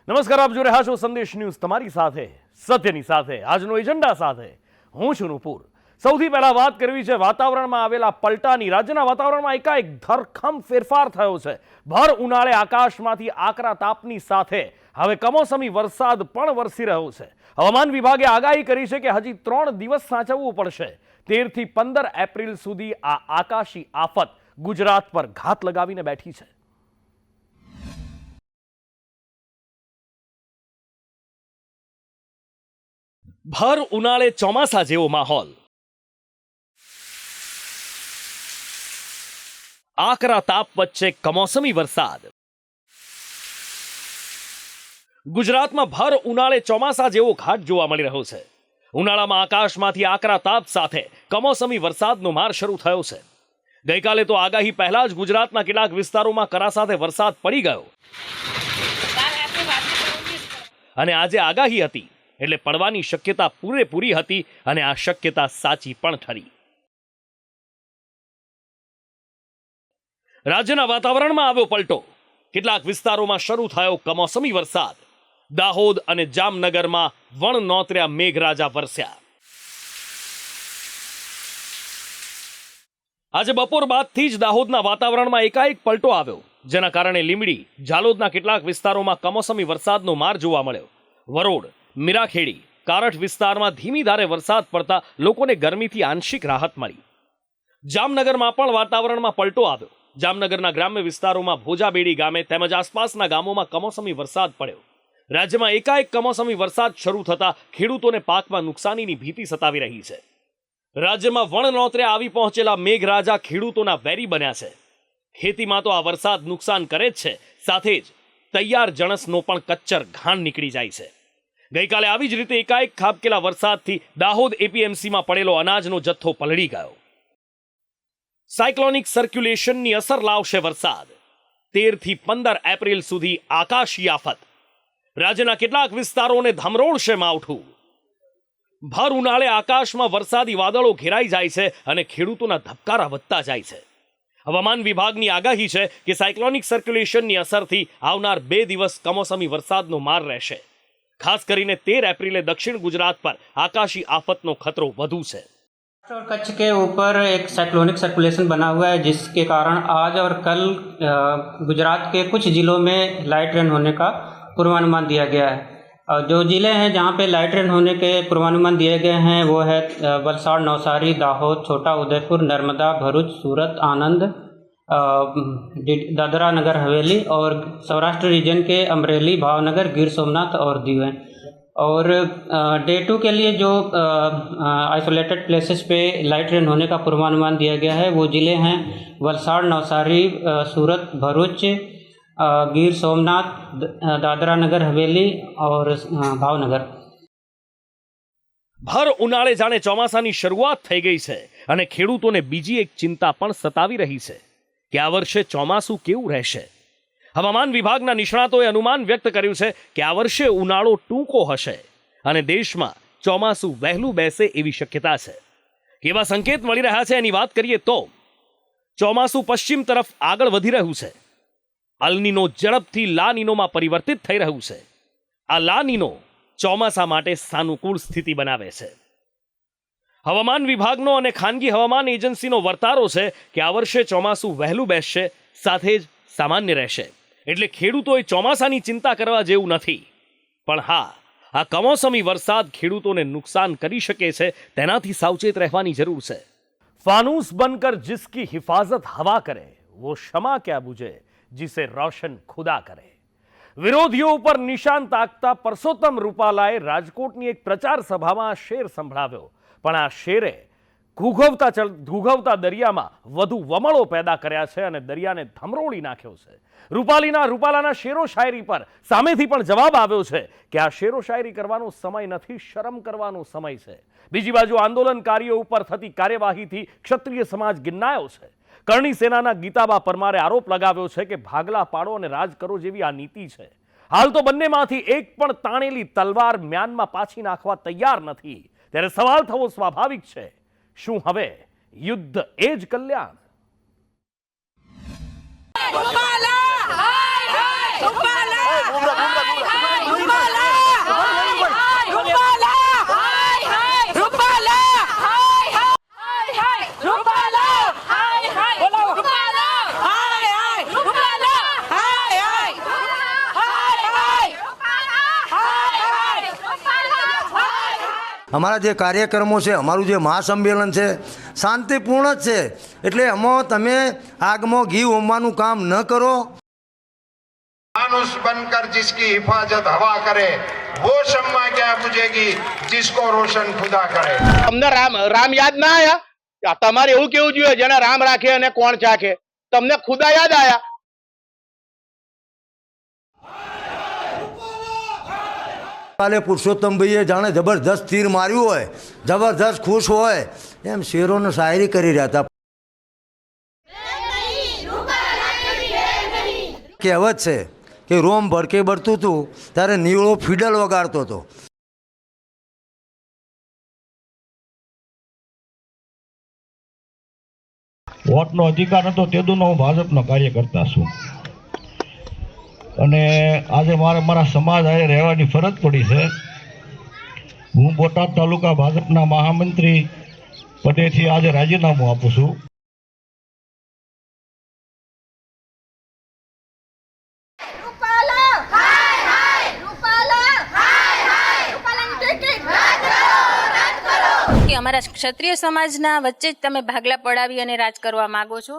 નમસ્કાર, આપ જોઈ રહ્યા છો સંદેશ ન્યૂઝ, તમારી સાથે સત્યની સાથે આજનો એજન્ડા સાથે હું છું નુપુર। સૌથી પહેલા વાત કરવી છે વાતાવરણમાં આવેલા પલટાની। રાજ્યના વાતાવરણમાં એકાએક ધરખમ ફેરફાર થયો છે। ભર ઉનાળે આકાશમાંથી આકરા તાપની સાથે હવે કમોસમી વરસાદ પણ વરસી રહ્યો છે। હવામાન વિભાગે આગાહી કરી છે કે હજી 3 દિવસ સાચવવું પડશે। 13 થી 15 એપ્રિલ સુધી આ આકાશી આફત ગુજરાત પર ઘાત લગાવીને બેઠી છે। ભર ઉનાળે ચોમાસા જેવો માહોલ। આકરા તાપ વચ્ચે કમોસમી વરસાદ। ગુજરાતમાં ભર ઉનાળે ચોમાસા જેવો ઘાટ જોવા મળી રહ્યો છે। ઉનાળામાં આકાશમાંથી આકરા તાપ સાથે કમોસમી વરસાદનો માર શરૂ થયો છે। ગઈકાલે તો આગાહી પહેલા જ ગુજરાતના કેટલાક વિસ્તારોમાં કરા સાથે વરસાદ પડી ગયો અને આજે આગાહી હતી એટલે પડવાની શક્યતા પૂરેપૂરી હતી અને આ શક્યતા સાચી પણ ઠરી। રાજ્યના વાતાવરણમાં આવ્યો પલટો। કેટલાક વિસ્તારોમાં શરૂ થયો કમોસમી વરસાદ। દાહોદ અને જામનગરમાં વણનોતર્યા મેઘરાજા વરસ્યા। આજે બપોર બાદથી જ દાહોદના વાતાવરણમાં એકાએક પલટો આવ્યો, જેના કારણે લીંબડી, ઝાલોદના કેટલાક વિસ્તારોમાં કમોસમી વરસાદનો માર જોવા મળ્યો। વરોડ, મીરાખેડી, કારઠ વિસ્તારમાં ધીમી ધારે વરસાદ પડતા લોકોને ગરમીથી આંશિક રાહત મળી। જામનગરમાં પણ વાતાવરણમાં પલટો આવ્યો। જામનગરના ગ્રામ્ય વિસ્તારોમાં ભોજાબેડી ગામે તેમજ આસપાસના ગામોમાં કમોસમી વરસાદ પડ્યો। રાજ્યમાં એકાએક કમોસમી વરસાદ શરૂ થતા ખેડૂતોને પાકમાં નુકસાનીની ભીતિ સતાવી રહી છે। રાજ્યમાં વણનોતરે આવી પહોંચેલા મેઘરાજા ખેડૂતોના વેરી બન્યા છે। ખેતીમાં તો આ વરસાદ નુકસાન કરે જ છે, સાથે જ તૈયાર જણસનો પણ કચ્ચર ઘાણ નીકળી જાય છે। ગઈકાલે આવી જ રીતે એકાએક ખાબકેલા વરસાદથી દાહોદ એપીએમસીમાં પડેલો અનાજનો જથ્થો પલળી ગયો। સાયક્લોનિક સર્ક્યુલેશનની અસર લાવશે વરસાદ। 13 થી 15 એપ્રિલ સુધી આકાશી આફત। રાજ્યના કેટલાક વિસ્તારોને ધમરોળશે માવઠું। ભર ઉનાળે આકાશમાં વરસાદી વાદળો ઘેરાઈ જાય છે અને ખેડૂતોના ધબકારા વધતા જાય છે। હવામાન વિભાગની આગાહી છે કે સાયક્લોનિક સર્ક્યુલેશનની અસરથી આવનાર 2 દિવસ કમોસમી વરસાદનો માર રહેશે। खास કરીને 13 एप्रिले दक्षिण गुजरात पर आकाशी आफत नो खतरो વધુ છે। और कच्छ के ऊपर एक साइक्लोनिक सर्कुलेशन बना हुआ है, जिसके कारण आज और कल गुजरात के कुछ जिलों में लाइट रेन होने का पूर्वानुमान दिया गया है। और जो ज़िले हैं जहां पे लाइट रेन होने के पूर्वानुमान दिए गए हैं वो है वलसाड़, नवसारी, दाहोद, छोटा उदयपुर, नर्मदा, भरूच, सूरत, आनंद, दादरा नगर हवेली और सौराष्ट्र रीजन के अमरेली, भावनगर, गिर सोमनाथ और दीव हैं। और डे 2 के लिए जो आइसोलेटेड प्लेसेस पे लाइट रेन होने का पूर्वानुमान दिया गया है वो ज़िले हैं वलसाड़, नवसारी, सूरत, भरूच, गिर सोमनाथ, दादरा नगर हवेली और भावनगर। ભર ઉનાળે જાણે ચોમાસાની શરૂઆત થઈ ગઈ છે અને ખેડૂતોને બીજી એક ચિંતા પણ સતાવી રહી છે કે આ વર્ષે ચોમાસું કેવું રહેશે। હવામાન વિભાગના નિષ્ણાતોએ અનુમાન વ્યક્ત કર્યું છે કે આ વર્ષે ઉનાળો ટૂંકો હશે અને દેશમાં ચોમાસું વહેલું બેસે એવી શક્યતા છે। કેવા સંકેત મળી રહ્યા છે એની વાત કરીએ તો ચોમાસું પશ્ચિમ તરફ આગળ વધી રહ્યું છે। અલનીનો ઝડપથી લાનીનોમાં પરિવર્તિત થઈ રહ્યું છે। આ લાનીનો ચોમાસા માટે સાનુકૂળ સ્થિતિ બનાવે છે। હવામાન વિભાગનો અને ખાનગી હવામાન એજન્સીનો વર્તારો છે કે આ વર્ષે ચોમાસું વહેલું બેસશે, સાથે જ સામાન્ય રહેશે। એટલે ખેડૂતોએ ચોમાસાની ચિંતા કરવા જેવું નથી। પણ હા, આ કમોસમી વરસાદ ખેડૂતોને નુકસાન કરી શકે છે, તેનાથી સાવચેત રહેવાની જરૂર છે। फानूस बनकर जिसकी हिफाजत हवा करे वो क्षमा क्या बुझे जिसे रोशन खुदा करे। विरोधियों पर निशान ताकता परसोत्तम रूपालाए राजकोटनी एक प्रचार सभाમાં શેર સંભળાવ્યો, પણ આ શેરે ઘૂઘવતા દરિયામાં વધુ વમળો પેદા કર્યા છે અને દરિયાને ધમરોળી નાખ્યો છે। રૂપાલાના શેરો શાયરી પર સામેથી પણ જવાબ આવ્યો છે કે આ શેરો શાયરી કરવાનો સમય નથી, શરમ કરવાનો સમય છે। બીજી બાજુ આંદોલનકારીઓ ઉપર થતી કાર્યવાહીથી ક્ષત્રિય સમાજ ગિન્નાયો છે। કરણી સેનાના ગીતાબા પરમારે આરોપ લગાવ્યો છે કે ભાગલા પાડો અને રાજ કરો જેવી આ નીતિ છે। હાલ તો બંનેમાંથી એક પણ તાણેલી તલવાર મ્યાનમાં પાછી નાખવા તૈયાર નથી, ત્યારે સવાલ થવો સ્વાભાવિક છે, શું હવે યુદ્ધ એ જ કલ્યાણ? રૂપાલા હાય હાય રૂપાલા હાય હાય અમારા જે કાર્યક્રમો છે, અમારું જે મહાસંમેલન છે શાંતિપૂર્ણ જ છે, એટલે એમાં તમે આગમાં ઘી હોમવાનું કામ ન કરો। मानुष बनकर जिसकी हिफाजत हवा करे वो शम्मा क्या बुझेगी जिसको रोशन खुदा करे। તમને રામ યાદ ના આયા? તમારે એવું કેવું જોઈએ જેને રામ રાખે અને કોણ ચાખે? તમને ખુદા યાદ આયા? કાલે પુરુષોત્તમભાઈએ જાણે જબરદસ્ત તીર માર્યું હોય, જબરદસ્ત ખુશ હોય એમ શેરોને શાયરી કરી રહ્યા હતા। કહેવત છે કે રોમ ભડકે બળતું હતું ત્યારે નીવળો ફિડલ વગાડતો હતો। વોટનો અધિકાર હતો તેદુનો હું ભાજપનો કાર્યકર્તા છું અને આજે મારા સમાજ આજે રહેવાની ફરજ પડી છે। હું બોટાદ તાલુકા ભાજપના મહામંત્રી પદેથી આજે રાજીનામું આપું છું। અમારા ક્ષત્રિય સમાજના વચ્ચે જ તમે ભાગલા પડાવી અને રાજ કરવા માંગો છો।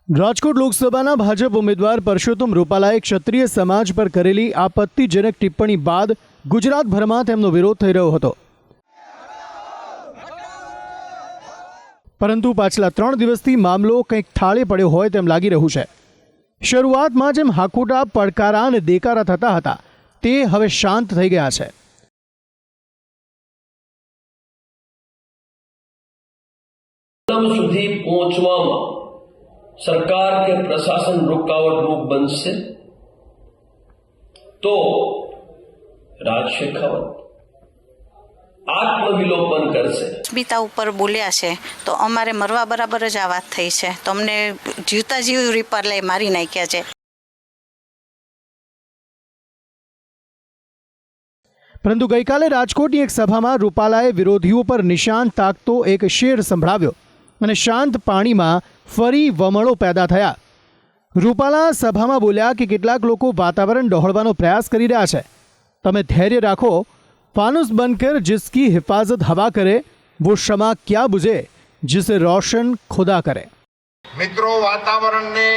રાજકોટ લોકસભાના ભાજપ ઉમેદવાર પરસોત્તમ રૂપાલાએ ક્ષત્રિય સમાજ પર કરેલી આપત્તિજનક ટિપ્પણી બાદ ગુજરાતભરમાં તેમનો વિરોધ થઈ રહ્યો હતો, પરંતુ પાછલા 3 દિવસથી મામલો કંઈક ઠાળે પડ્યો હોય તેમ લાગી રહ્યું છે। શરૂઆતમાં જેમ હાકુટા પડકારા અને દેકારા થતા હતા તે હવે શાંત થઈ ગયા છે। સુધી પહોંચવામાં સરકાર કે પ્રશાસન રૂકાવટ રૂપ બનશે તો રાજ શેખાવત આત્મવિલોપન કરશે। સ્મિતા ઉપર બોલ્યા છે તો અમારે મરવા બરાબર જ આ વાત થઈ છે, તો અમને જીવતા જીવ રૂપાલાએ મારી નાખ્યા છે। પરંતુ ગઈકાલે રાજકોટની એક સભામાં રૂપાલાએ વિરોધીઓ પર નિશાન તાકતો એક શેર સંભળાવ્યો અને શાંત પાણીમાં ફરી વમળો પેદા થયા। રૂપાલા સભામાં બોલ્યા કે કેટલાક લોકો વાતાવરણ ડહોળવાનો પ્રયાસ કરી રહ્યા છે, તમે ધૈર્ય રાખો, फानुस बनकर जिसकी हिफाजत हवा करे वो शमा क्या बुझे जिसे रोशन खुदा करे। મિત્રો, વાતાવરણને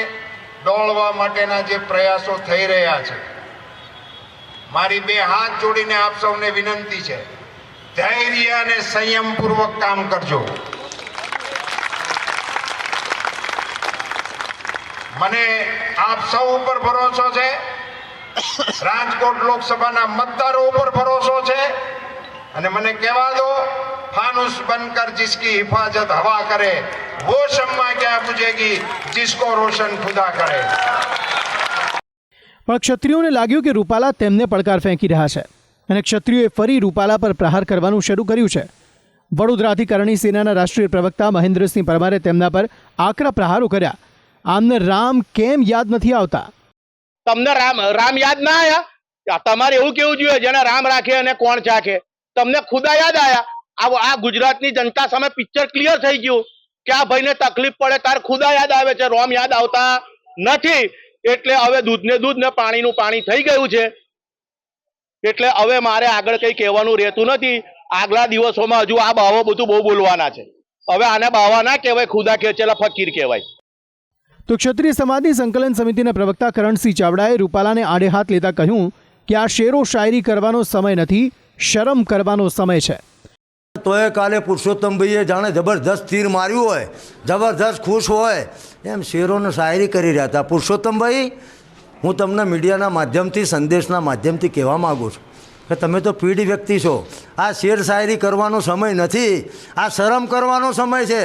ડોળવા માટેના જે પ્રયાસો થઈ રહ્યા છે, મારી 2 હાથ જોડીને આપ સૌને વિનંતી છે, ધૈર્ય અને સંયમપૂર્વક કામ કરજો। મને આપ સૌ ઉપર ભરોસો છે, રાજકોટ લોકસભાના મતદારો ઉપર ભરોસો છે અને મને કહેવા દો, फानुस बनकर जिसकी हिफाजत हवा करे वो शम्मा क्या बुझेगी जिसको रोशन खुदा करे। પણ ક્ષત્રિયોને લાગ્યું કે રૂપાલા તેમને પડકાર ફેંકી રહ્યા છે અને ક્ષત્રિયોએ ફરી રૂપાલા પર પ્રહાર કરવાનું શરૂ કર્યું છે। વડોદરાથી કરણી સેનાના રાષ્ટ્રીય પ્રવક્તા મહેન્દ્રસિંહ પરમારે તેમના પર આકરા પ્રહારો કર્યા। આમને રામ કેમ યાદ નથી આવતા? તમને રામ યાદ ના આયા? તમારે એવું કેવું જોઈએ જેને રામ રાખે અને કોણ ચાખે? તમને ખુદા યાદ આયા? આ ગુજરાતની જનતા સામે પિક્ચર ક્લિયર થઈ ગયું કે આ ભાઈને તકલીફ પડે તાર ખુદા યાદ આવે છે, રોમ યાદ આવતા નથી। એટલે હવે દૂધને દૂધ ને પાણીનું પાણી થઈ ગયું છે, એટલે હવે મારે આગળ કંઈ કહેવાનું રહેતું નથી। આગલા દિવસોમાં હજુ આ બાવો બધું બહુ બોલવાના છે, હવે આને બાવા ના કહેવાય, ખુદા ખેંચેલા ફકીર કહેવાય। તો ક્ષત્રિય સમાજની સંકલન સમિતિના પ્રવક્તા કરણસિંહ ચાવડાએ રૂપાલાને આડે હાથ લેતા કહ્યું કે આ શેરો શાયરી કરવાનો સમય નથી, શરમ કરવાનો સમય છે। તોય કાલે પુરુષોત્તમભાઈએ જાણે જબરદસ્ત તીર માર્યું હોય, જબરદસ્ત ખુશ હોય એમ શેરોને શાયરી કરી રહ્યા હતા। પુરુષોત્તમભાઈ, હું તમને મીડિયાના માધ્યમથી, સંદેશના માધ્યમથી કહેવા માગું છું કે તમે તો પીઢ વ્યક્તિ છો, આ શેર શાયરી કરવાનો સમય નથી, આ શરમ કરવાનો સમય છે।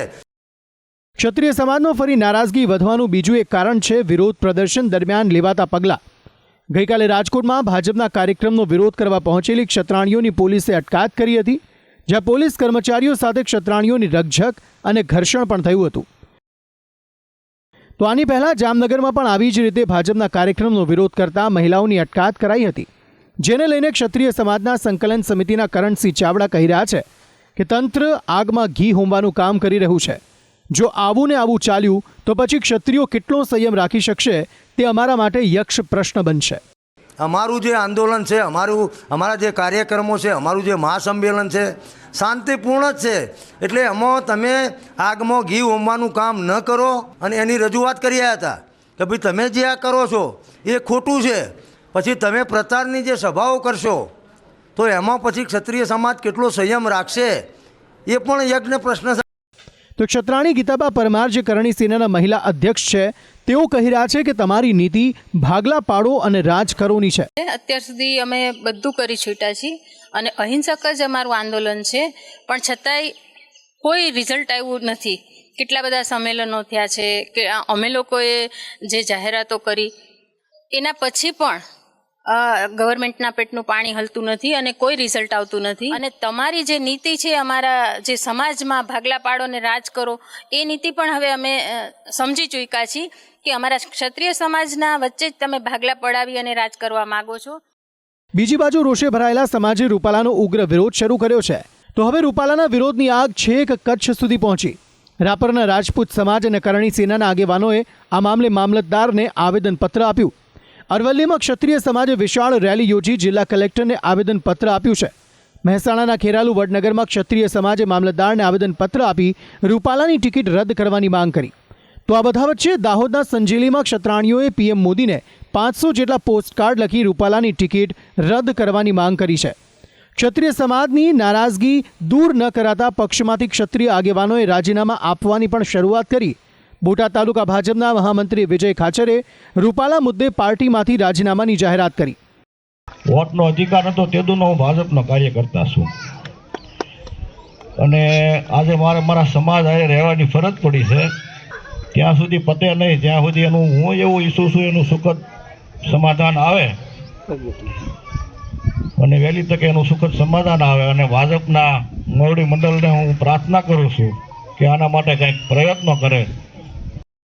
ક્ષત્રિય સમાજનો ફરી નારાજગી વધવાનું બીજું એક કારણ છે વિરોધ પ્રદર્શન દરમિયાન લેવાતા પગલાં। ગઈકાલે રાજકોટમાં ભાજપના કાર્યક્રમનો વિરોધ કરવા પહોંચેલી ક્ષત્રાણીઓની પોલીસે અટકાયત કરી હતી, જ્યાં પોલીસ કર્મચારીઓ સાથે ક્ષત્રાણીઓની રકઝક અને ઘર્ષણ પણ થયું હતું। તો આની પહેલા જામનગરમાં પણ આવી જ રીતે ભાજપના કાર્યક્રમનો વિરોધ કરતા મહિલાઓની અટકાયત કરાઈ હતી, જેને લઈને ક્ષત્રિય સમાજના સંકલન સમિતિના કરણસિંહ ચાવડા કહી રહ્યા છે કે તંત્ર આગમાં ઘી હોમવાનું કામ કરી રહ્યું છે। જો આવું ને આવું ચાલ્યું તો પછી ક્ષત્રિયો કેટલો સંયમ રાખી શકશે તે અમારા માટે યક્ષ પ્રશ્ન બનશે। અમારું જે આંદોલન છે, અમારા જે કાર્યક્રમો છે, અમારું જે મહાસંમેલન છે શાંતિપૂર્ણ જ છે. એટલે એમાં તમે આગમાં ઘી હોમવાનું કામ ન કરો. અને એની રજૂઆત કરી રહ્યા હતા કે ભાઈ તમે જે આ કરો છો એ ખોટું છે. પછી તમે પ્રચારની જે સભાઓ કરશો તો એમાં પછી ક્ષત્રિય સમાજ કેટલો સંયમ રાખશે એ પણ યજ્ઞ પ્રશ્ન છે. તો ક્ષત્રાણી ગીતાબા પરમાર જે કરણી સેનાના મહિલા અધ્યક્ષ છે તેઓ કહી રહ્યા છે કે તમારી નીતિ ભાગલા પાડો અને રાજ કરોની છે. અત્યાર સુધી અમે બધું કરી છૂટ્યા છીએ અને અહિંસક જ અમારું આંદોલન છે, પણ છતાંય કોઈ રિઝલ્ટ આવ્યું નથી. કેટલા બધા સંમેલનો થયા છે કે અમે લોકોએ જે જાહેરાતો કરી એના પછી પણ ગવર્મેન્ટના પેટનું પાણી હલતું નથી અને કોઈ રિઝલ્ટ આવતું નથી. અને તમારી જે નીતિ છે અમારા જે સમાજમાં ભાગલા પાડો ને રાજ કરો એ નીતિ પણ હવે અમે સમજી ચૂક્યા છીએ કે અમારા ક્ષત્રિય સમાજના વચ્ચે જ તમે ભાગલા પડાવી અને રાજ કરવા માગો છો. બીજી બાજુ રોષે ભરાયેલા સમાજે રૂપાલાનો ઉગ્ર વિરોધ શરૂ કર્યો છે. તો હવે રૂપાલાના વિરોધની આગ છેક કચ્છ સુધી પહોંચી. રાપરના રાજપૂત સમાજ અને કરણી સેનાના આગેવાનોએ આ મામલે મામલતદારને આવેદનપત્ર આપ્યું. અરવલ્લીમાં ક્ષત્રિય સમાજે વિશાળ રેલી યોજી જિલ્લા કલેક્ટરને આવેદનપત્ર આપ્યું છે. મહેસાણાના ખેરાલુ વડનગરમાં ક્ષત્રિય સમાજે મામલતદારને આવેદનપત્ર આપી રૂપાલાની ટિકિટ રદ કરવાની માંગ કરી. તો આ બધા વચ્ચે દાહોદના સંજેલીમાં ક્ષત્રાણીઓએ પીએમ મોદીને 500 જેટલા પોસ્ટકાર્ડ લખી રૂપાલાની ટિકિટ રદ કરવાની માંગ કરી છે. ક્ષત્રિય સમાજની નારાજગી દૂર ન કરાતા પક્ષમાંથી ક્ષત્રિય આગેવાનોએ રાજીનામા આપવાની પણ શરૂઆત કરી. બોટાદ તાલુકા ભાજપના મહામંત્રી વિજય ખાચરે રૂપાલા મુદ્દે પાર્ટીમાંથી રાજીનામાની જાહેરાત કરી. વોટનો અધિકાર હતો તેદુનો હું ભાજપનો કાર્યકર્તા છું અને આજે મારા સમાજ આજે રહેવાની ફરજ પડી છે. ત્યાં સુધી પતે નહીં જ્યાં સુધી એનું હું એવું ઈચ્છું છું એનું સુખદ સમાધાન આવે અને વહેલી તકે એનું સુખદ સમાધાન આવે. અને ભાજપના મોવડી મંડળને હું પ્રાર્થના કરું છું કે આના માટે કંઈક પ્રયત્નો કરે.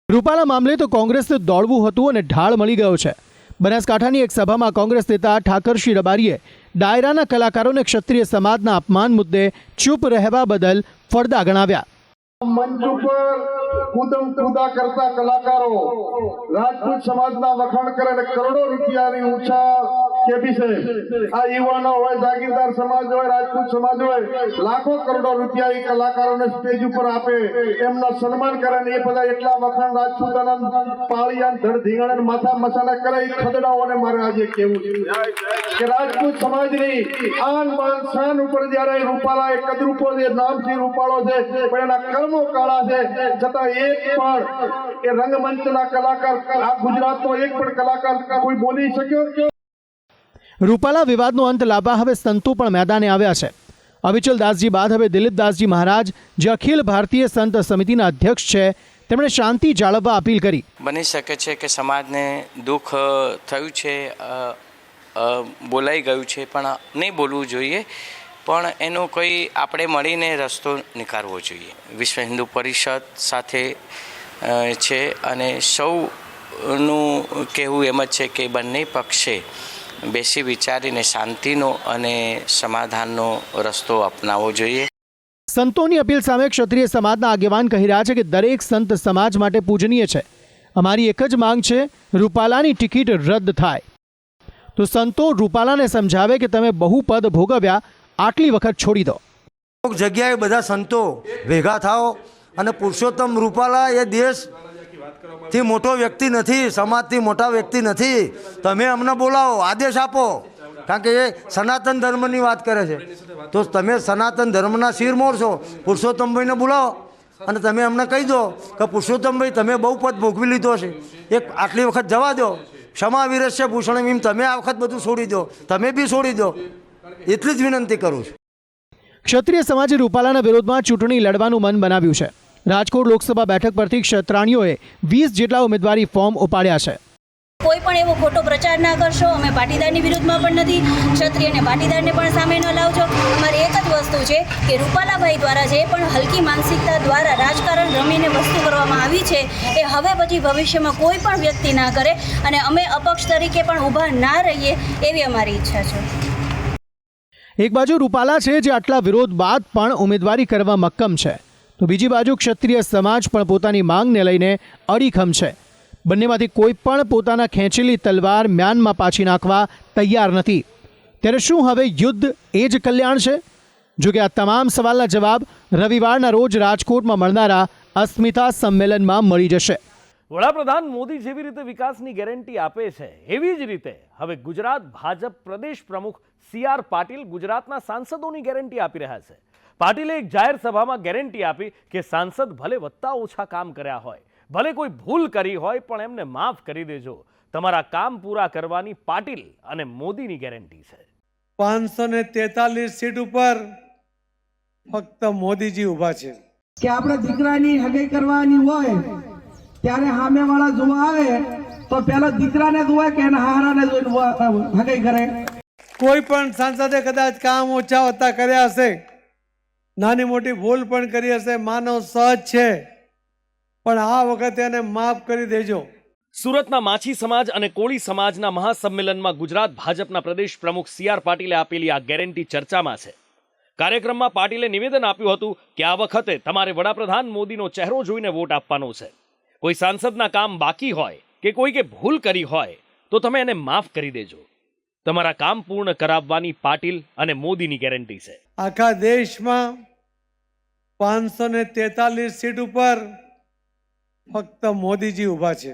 રૂપાલા મામલે તો કોંગ્રેસને દોડવું હતું અને ઢાળ મળી ગયો છે. બનાસકાંઠાની એક સભામાં કોંગ્રેસ નેતા ઠાકરસિંહ રબારીએ ડાયરાના કલાકારોને ક્ષત્રિય સમાજના અપમાન મુદ્દે ચૂપ રહેવા બદલ ફળદા ગણાવ્યા. મંચ ઉપર કુદા કરતા કલાકારો રાજપૂત સમાજના વખાણ કરે અને કરોડો રૂપિયાની ઊંચા કેપી છે. આ યુવાનો હોય, જાગીરદાર સમાજ હોય, રાજપૂત સમાજ હોય, લાખો કરોડો રૂપિયા એ કલાકારોને સ્ટેજ ઉપર આપે, એમના સન્માન કરે ને એ બધા એટલા વખાણ રાજપૂત પાળિયા ધડ ધીંગાણે માથા મસાના કરે એ ખદડાઓને મારે આજે કેવું છે કે રાજપૂત સમાજની આન બાન શાન ઉપર જયારે રૂપાલા એ કદરૂપો જે નામથી રૂપાળો છે પણ એના કર્મો કાળા છે, છતાં એક પણ એ રંગમંચના કલાકાર આ ગુજરાતનો એક પણ કલાકાર કોઈ બોલી શક્યો. રૂપાલા વિવાદનો અંત લાવવા હવે સંતો પણ મેદાને આવ્યા છે. અવિચલ દાસજી બાદ હવે દિલીપદાસજી મહારાજ જે અખિલ ભારતીય સંત સમિતિના અધ્યક્ષ છે તેમણે શાંતિ જાળવવા અપીલ કરી. બની શકે છે કે સમાજને દુઃખ થયું છે, બોલાઈ ગયું છે, પણ નહીં બોલવું જોઈએ. પણ એનું કોઈ આપણે મળીને રસ્તો નીકાળવો જોઈએ. વિશ્વ હિન્દુ પરિષદ સાથે છે અને સૌનું કહેવું એમ જ છે કે બંને પક્ષે બેસી વિચારીને શાંતિનો અને સમાધાનનો રસ્તો અપનાવવો જોઈએ. સંતોની અપીલ સામે ક્ષત્રિય સમાજના આગેવાન કહી રહ્યા છે કે દરેક સંત સમાજ માટે પૂજનીય છે. અમારી એક જ માંગ છે, રૂપાલાની ટિકિટ રદ થાય. તો સંતો રૂપાલાને સમજાવે કે તમે બહુ પદ ભોગવ્યા, આટલી વખત છોડી દો. જગ્યાએ બધા સંતો ભેગા થાઓ અને પુરુષોત્તમ રૂપાલા એ દેશથી મોટો વ્યક્તિ નથી, સમાજથી મોટા વ્યક્તિ નથી. તમે અમને બોલાવો, આદેશ આપો, કારણ કે એ સનાતન ધર્મની વાત કરે છે. તો તમે સનાતન ધર્મના શિરમોર છો, પુરુષોત્તમભાઈને બોલાવો અને તમે અમને કહી દો કે પુરુષોત્તમભાઈ તમે બહુ પદ ભોગવી લીધો છે, એક આટલી વખત જવા દો, ક્ષમા વિરસ્ય ભૂષણ એમ તમે આ વખત બધું છોડી દો, તમે બી છોડી દો, એટલી જ વિનંતી કરું છું. ક્ષત્રિય સમાજે રૂપાલાના વિરોધમાં ચૂંટણી લડવાનું મન બનાવ્યું છે. રાજકોટ લોકસભા બેઠક પરથી ક્ષત્રાણીઓએ 20 જેટલા ઉમેદવારી ફોર્મ ઉપાડ્યા છે. કોઈ પણ એવો ખોટો પ્રચાર ના કરશો. અમે પાટીદારની વિરુદ્ધમાં પણ નથી, ક્ષત્રિય અને પાટીદારને પણ સામે ન લાવજો. અમારી એક જ વસ્તુ છે કે રૂપાલાભાઈ દ્વારા જે પણ હલકી માનસિકતા દ્વારા રાજકારણ રમીને વસ્તુ કરવામાં આવી છે એ હવે પછી ભવિષ્યમાં કોઈ પણ વ્યક્તિ ના કરે અને અમે અપક્ષ તરીકે પણ ઊભા ના રહીએ એવી અમારી ઈચ્છા છે. એક બાજુ રૂપાલા છે જે આટલા વિરોધ બાદ પણ ઉમેદવારી કરવા મક્કમ છે, તો બીજી બાજુ ક્ષત્રિય સમાજ પણ પોતાની માંગને લઈને અડીખમ છે. બંનેમાંથી કોઈ પણ પોતાના ખેંચેલી તલવાર મ્યાનમાં પાછી નાખવા તૈયાર નથી. ત્યારે શું હવે યુદ્ધ એ જ કલ્યાણ છે? જોકે આ તમામ સવાલના જવાબ રવિવારના રોજ રાજકોટમાં મળનારા અસ્મિતા સંમેલનમાં મળી જશે. વડાપ્રધાન મોદી જેવી રીતે વિકાસની ગેરંટી આપે છે એવી જ રીતે હવે ગુજરાત ભાજપ પ્રદેશ પ્રમુખ CR પાટીલ ગુજરાતના સાંસદોની ગેરંટી આપી રહ્યા છે. પાટીલે એક જાહેર સભામાં ગેરંટી આપી કે સાંસદ ભલે વત્તા ઓછા કામ કર્યા હોય, ભલે કોઈ ભૂલ કરી હોય, પણ એમને માફ કરી દેજો. તમારા કામ પૂરા કરવાની પાટીલ અને મોદીની ગેરંટી છે. 543 સીટ ઉપર ફક્ત મોદીજી ઊભા છે. કે આપણે દીકરાની હગાઈ કરવાની હોય ત્યારે સામેવાળા જોવા આવે તો પેલા દીકરાને જોવે કે એના હારાને જોઈને હગાઈ કરે. કોઈ પણ સાંસદે કદાચ કામ ઓછા હોતા કર્યા હશે, નાની મોટી ભૂલ પણ કરી હશે, માનવ સહજ છે, પણ આ વખતે એને માફ કરી દેજો. સુરતના માછી સમાજ અને કોળી સમાજના મહાસંમેલનમાં ગુજરાત ભાજપના પ્રદેશ પ્રમુખ CR પાટીલે આપેલી આ ગેરંટી ચર્ચામાં છે. કાર્યક્રમમાં પાટીલે નિવેદન આપ્યું હતું કે આ વખતે તમારે વડાપ્રધાન મોદીનો ચહેરો જોઈને વોટ આપવાનો છે. કોઈ સાંસદના કામ બાકી હોય કે કોઈએ ભૂલ કરી હોય તો તમે એને માફ કરી દેજો. તમારા કામ પૂર્ણ કરાવવાની પાટીલ અને મોદીની ગેરંટી છે. આખા દેશમાં 543 સીટ ઉપર ફક્ત મોદીજી ઊભા છે.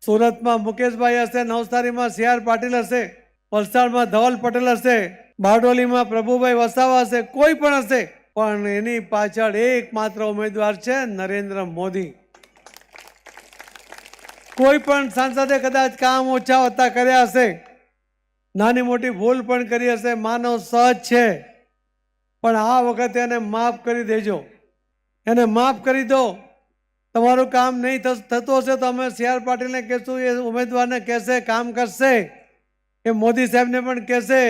સુરતમાં મુકેશભાઈ હશે, નવસારીમાં CR પાટીલ હશે, વલસાડમાં ધવલ પટેલ હશે, બારડોલીમાં પ્રભુભાઈ વસાવા હશે, કોઈ પણ હશે, પણ એની પાછળ એકમાત્ર ઉમેદવાર છે નરેન્દ્ર મોદી. કોઈ પણ સાંસદે કદાચ કામ ઓછા હોતા કર્યા હશે, નાની મોટી ભૂલ પણ કરી હશે, માનવ સહજ છે, પણ આ વખતે એને માફ કરી દેજો. એને માફ કરી દો. તમારું કામ નહીં થતું હશે તો અમે CR પાટીલને કહેશું, એ ઉમેદવારને કહેશે, કામ કરશે, એ મોદી સાહેબને પણ કહેશે,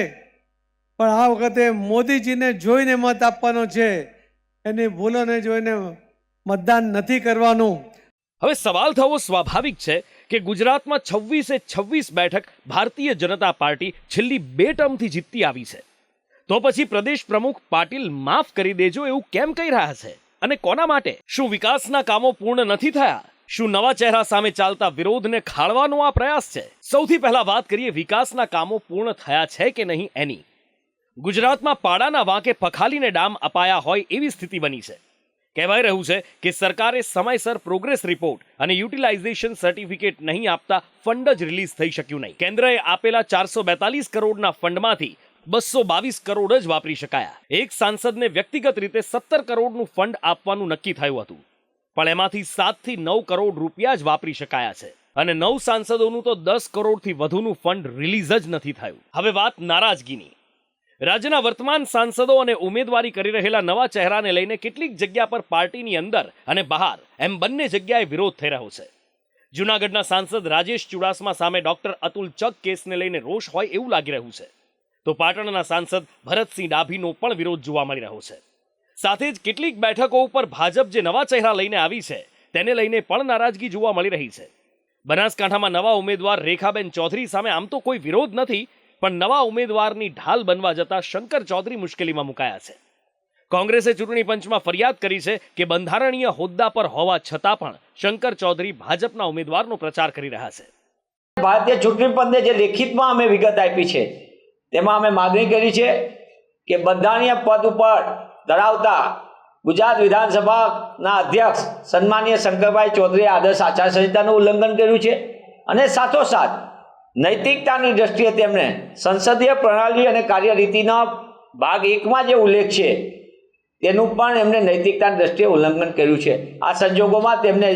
પણ આ વખતે મોદીજીને જોઈને મત આપવાનો છે, એની ભૂલોને જોઈને મતદાન નથી કરવાનું. હવે સવાલ થવો સ્વાભાવિક છે કે ગુજરાતમાં 26 બેઠક ભારતીય જનતા પાર્ટી છેલ્લી 2 ટર્મથી જીતતી આવી છે. તો પછી પ્રદેશ પ્રમુખ પાટીલ માફ કરી દેજો એવું કેમ કહી રહ્યા છે અને કોના માટે? શું વિકાસના કામો પૂર્ણ નથી થયા? શું નવા ચહેરા સામે ચાલતા વિરોધને ખાળવાનો આ પ્રયાસ છે? સૌથી પહેલા વાત કરીએ વિકાસના કામો પૂર્ણ થયા છે કે નહીં એની. ગુજરાતમાં પાડાના વાંકે પખાલીને ડામ અપાયા હોય એવી સ્થિતિ બની છે. કહેવાય રહ્યું છે કે સરકારે સમયસર પ્રોગ્રેસ રિપોર્ટ અને યુટિલાઇઝેશન સર્ટિફિકેટ નહીં આપતા ફંડ જ રિલીઝ થઈ શક્યું નહીં. કેન્દ્રએ આપેલા 442 કરોડના ફંડમાંથી 222 કરોડ જ વાપરી શકાયા. એક સાંસદને વ્યક્તિગત રીતે 17 કરોડનું ફંડ આપવાનું નક્કી થયું હતું, પણ એમાંથી 7 થી 9 કરોડ રૂપિયા જ વાપરી શકાયા છે અને 9 સાંસદોનું તો 10 કરોડથી વધુનું ફંડ રિલીઝ જ નથી થયું. હવે વાત નારાજગીની. રાજ્યના વર્તમાન સાંસદો અને ઉમેદવારી કરી રહેલા નવા ચહેરાને લઈને કેટલીક જગ્યા પર પાર્ટીની અંદર અને બહાર એમ બંને જગ્યાએ વિરોધ થઈ રહ્યો છે. જૂનાગઢના સાંસદ રાજેશ ચુડાસમા સામે ડોક્ટર અતુલ ચક કેસને લઈને રોષ હોય એવું લાગી રહ્યું છે, તો પાટણના સાંસદ ભરતસિંહ ડાભીનો પણ વિરોધ જોવા મળી રહ્યો છે. સાથે જ કેટલીક બેઠકો ઉપર ભાજપ જે નવા ચહેરા લઈને આવી છે તેને લઈને પણ નારાજગી જોવા મળી રહી છે. બનાસકાંઠામાં નવા ઉમેદવાર રેખાબેન ચૌધરી સામે આમ તો કોઈ વિરોધ નથી, પણ નવા ઉમેદવારની ઢાલ બનવા જતા શંકર ચૌધરી મુશ્કેલીમાં મુકાયા છે. કોંગ્રેસે ચૂંટણી પંચમાં ફરિયાદ કરી છે કે બંધારણીય હોદ્દા પર હોવા છતાં પણ શંકર ચૌધરી ભાજપના ઉમેદવારનો પ્રચાર કરી રહ્યા છે. ભારતીય ચૂંટણી પંચને જે લેખિતમાં અમે વિગત આપી છે તેમાં અમે માગણી કરી છે કે બંધારણીય પદ ઉપર ધરાવતા ગુજરાત વિધાનસભાના અધ્યક્ષ સન્માનીય શંકરભાઈ ચૌધરીએ આદર્શ આચારસંહિતાનું ઉલ્લંઘન કર્યું છે અને સાથોસાથ નૈતિકતાની દ્રષ્ટિએ તેમણે સંસદીય પ્રણાલી અને કાર્યરીતિના ભાગ 1માં જે ઉલ્લેખ છે તેનું પણ એમણે નૈતિકતાની દ્રષ્ટિએ ઉલ્લંઘન કર્યું છે. આ સંજોગોમાં તેમને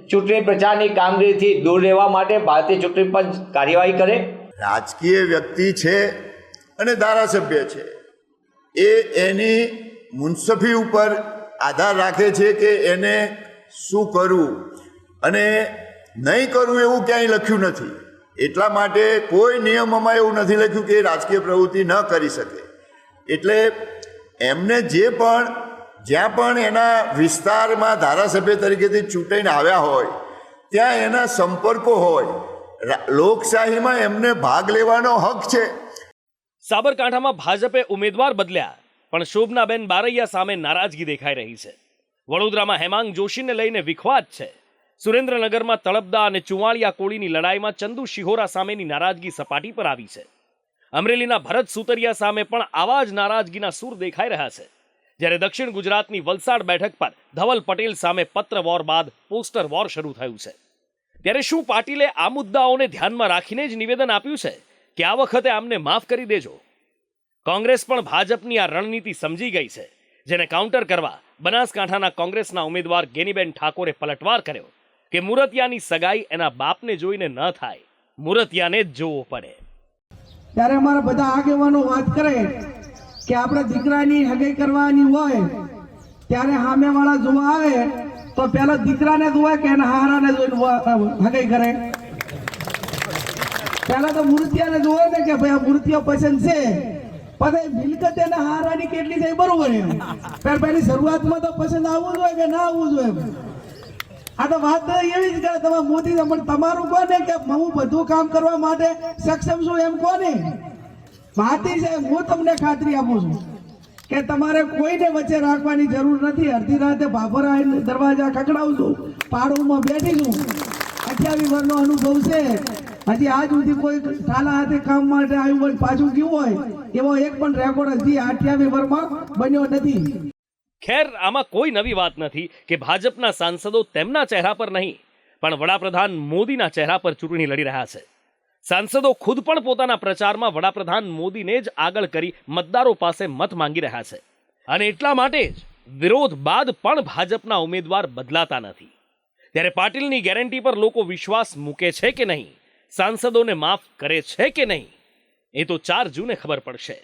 ચૂંટણી પ્રચારની કામગીરીથી દૂર રહેવા માટે ભારતીય ચૂંટણી પંચ કાર્યવાહી કરે. રાજકીય વ્યક્તિ છે અને ધારાસભ્ય છે, એ એની મુનસફી ઉપર આધાર રાખે છે કે એને શું કરવું અને નહીં કરવું એવું ક્યાંય લખ્યું નથી. એટલા માટે કોઈ નિયમોમાં એવું નથી લખ્યું કે રાજકીય પ્રવૃત્તિ ન કરી શકે. એટલે એમને જે પણ જ્યાં પણ એના વિસ્તારમાં ધારાસભ્ય તરીકેથી ચૂંટાઈને આવ્યા હોય ત્યાં એના સંપર્કો હોય, લોકશાહીમાં એમને ભાગ લેવાનો હક છે. સાબરકાંઠામાં ભાજપે ઉમેદવાર બદલ્યા પણ શોભનાબેન બારૈયા સામે નારાજગી દેખાઈ રહી છે. વડોદરામાં હેમાંગ જોશીને લઈને વિખવાદ છે. સુરેન્દ્રનગરમાં તળપદા અને ચુવાળિયા કોળીની લડાઈમાં ચંદુ શિહોરા સામેની નારાજગી સપાટી પર આવી છે. અમરેલીના ભરત સુતરિયા સામે પણ આવા જ નારાજગીના સૂર દેખાઈ રહ્યા છે. જ્યારે દક્ષિણ ગુજરાતની વલસાડ બેઠક પર ધવલ પટેલ સામે પત્ર વોર બાદ પોસ્ટર વોર શરૂ થયું છે. ત્યારે શું પાટીલે આ મુદ્દાઓને ધ્યાનમાં રાખીને જ નિવેદન આપ્યું છે કે આ વખતે આમને માફ કરી દેજો? કોંગ્રેસ પણ ભાજપની આ રણનીતિ સમજી ગઈ છે, જેને કાઉન્ટર કરવા બનાસકાંઠાના કોંગ્રેસના ઉમેદવાર ગેનીબેન ઠાકોરે પલટવાર કર્યો કે મુરતિયાની સગાઈ એના બાપને જોઈને ન થાય, મુરતિયાને જ જોવો પડે. ત્યારે અમારા બધા આગેવાનો વાત કરે કે આપણે દીકરાની હગાઈ કરવાની હોય ત્યારે સામેવાળા જોવા આવે તો પેલા દીકરાને જોવે કે એના હારાને જોઈને હગાઈ કરે? પેલા તો મૂર્તિયાને જોવે ને કે ભાઈ આ મૂર્તિઓ પસંદ છે, પછી મિલકત એના હારાની કેટલી થઈ બરોબર એમ પહેલી શરૂઆતમાં તો પસંદ આવવું જોઈએ કે ના આવવું જોઈએ? આ તો વાત એવી જ કરે તમે મોદી પણ તમારું કોને કે હું બધું કામ કરવા માટે સક્ષમ છું એમ કોને? વાત છે, હું તમને ખાતરી આપું છું કે તમારે કોઈને વચ્ચે રાખવાની જરૂર નથી. અડધી રાતે ભાભરા દરવાજા ખખડાવું છું, પાડોમાં બેઠી છું, 28 વર્ષનો અનુભવ છે. હજી આજ સુધી કોઈ ઠાલા હાથે કામ માટે આવ્યું હોય પાછું ગયું હોય એવો એક પણ રેકોર્ડ હજી 28 વર્ષમાં બન્યો નથી. ખેર, આમાં કોઈ નવી વાત નથી કે ભાજપના સાંસદો તેમના ચહેરા પર નહીં પણ વડાપ્રધાન મોદીના ચહેરા પર ચૂંટણી લડી રહ્યા છે. સાંસદો ખુદ પણ પોતાના પ્રચારમાં વડાપ્રધાન મોદીને જ આગળ કરી મતદારો પાસે મત માંગી રહ્યા છે. અને એટલા માટે જ વિરોધ બાદ પણ ભાજપના ઉમેદવાર બદલાતા નથી. ત્યારે પાટીલની ગેરંટી પર લોકો વિશ્વાસ મૂકે છે કે નહીં, સાંસદોને માફ કરે છે કે નહીં, એ તો 4 જૂને ખબર પડશે.